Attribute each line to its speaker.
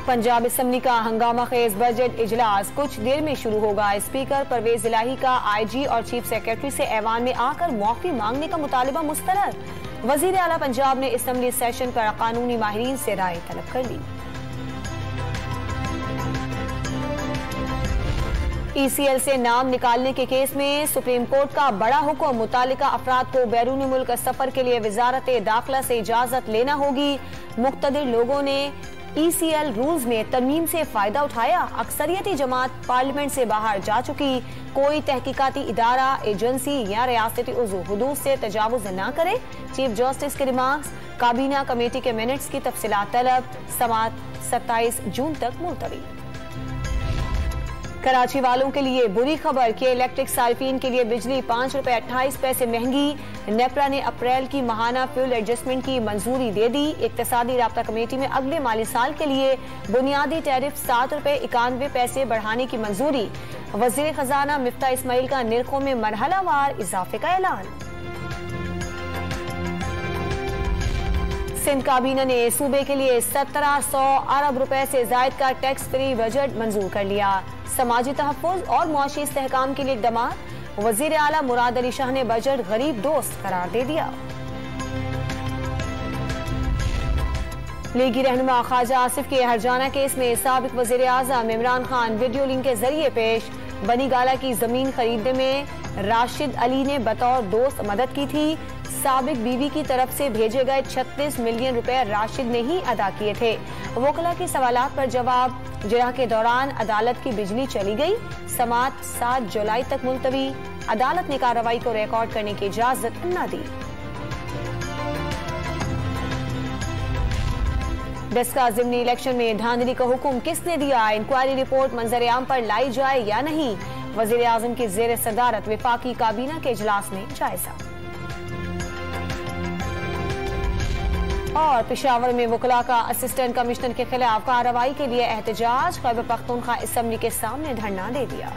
Speaker 1: Punjab assembly का हंगामा खेज budget इजलास कुछ देर में शुरू होगा। स्पीकर परवेज इलाही का IG और चीफ सेक्रेटरी से ऐवान में आकर मुआफी मांगने का मुतालिबा मुस्तरद। वजीर आला पंजाब ने असम्बली सेशन पर कानूनी माहिरीन से राय तलब कर ली। ECL से नाम निकालने के केस में सुप्रीम कोर्ट का बड़ा हुक्म। मुतालिका अफराद को बैरून मुल्क सफर के लिए वजारत दाखिला से इजाजत लेना होगी। मुख्तलिफ लोगों ने ECL रूल्स में तरमीम से फायदा उठाया। अक्सरियती जमात पार्लियामेंट से बाहर जा चुकी। कोई तहकीकाती इदारा, एजेंसी या रियासती उज़्व हुदूद से तजावुज न करे। चीफ जस्टिस के रिमार्क्स। काबीना कमेटी के मिनट्स की तफसीलात तलब। समात 27 जून तक मुलतवी। कराची वालों के लिए बुरी खबर कि इलेक्ट्रिक सार्फिन के लिए बिजली ₹5.28 महंगी। नेपरा ने अप्रैल की माहाना फ्यूल एडजस्टमेंट की मंजूरी दे दी। इक्तिसादी राब्ता कमेटी में अगले माली साल के लिए बुनियादी टैरिफ ₹7.91 बढ़ाने की मंजूरी। वजीर खजाना मिफ्ता इस्माइल का निर्खों में मरहलावार इजाफे का ऐलान। सिंध काबीना ने सूबे के लिए 1700 अरब रुपए से जायद का टैक्स फ्री बजट मंजूर कर लिया। समाजी तहफ़्फ़ुज़ और मुआशी इस्तेहकाम के लिए इक़दामात। वज़ीर आला मुराद अली शाह ने बजट गरीब दोस्त करार दे दिया। लीगी रहनुमा ख्वाजा आसिफ के हरजाना केस में साबिक वज़ीर आज़म इमरान खान वीडियो लिंक के जरिए पेश। बनी गाला की जमीन खरीदने में राशिद अली ने बतौर दोस्त मदद की थी। साबिक बीवी की तरफ से भेजे गए 36 मिलियन रुपए राशिद ने ही अदा किए थे। वकला के सवालात पर जवाब। जिरह के दौरान अदालत की बिजली चली गई। समात 7 जुलाई तक मुलतवी। अदालत ने कार्रवाई को रिकॉर्ड करने की इजाजत न दी। डस्का ज़िमनी इलेक्शन में धांधली का हुक्म किसने दिया? इंक्वायरी रिपोर्ट मंजर आम पर लाई जाए या नहीं? वजीर आजम की जेर सदारत विफाकी काबीना के इजलास में जायजा। और पेशावर में वकला का असिस्टेंट कमिश्नर के खिलाफ कार्रवाई के लिए एहतजाज। खैबर पख्तूनख्वा असेंबली के सामने धरना दे दिया।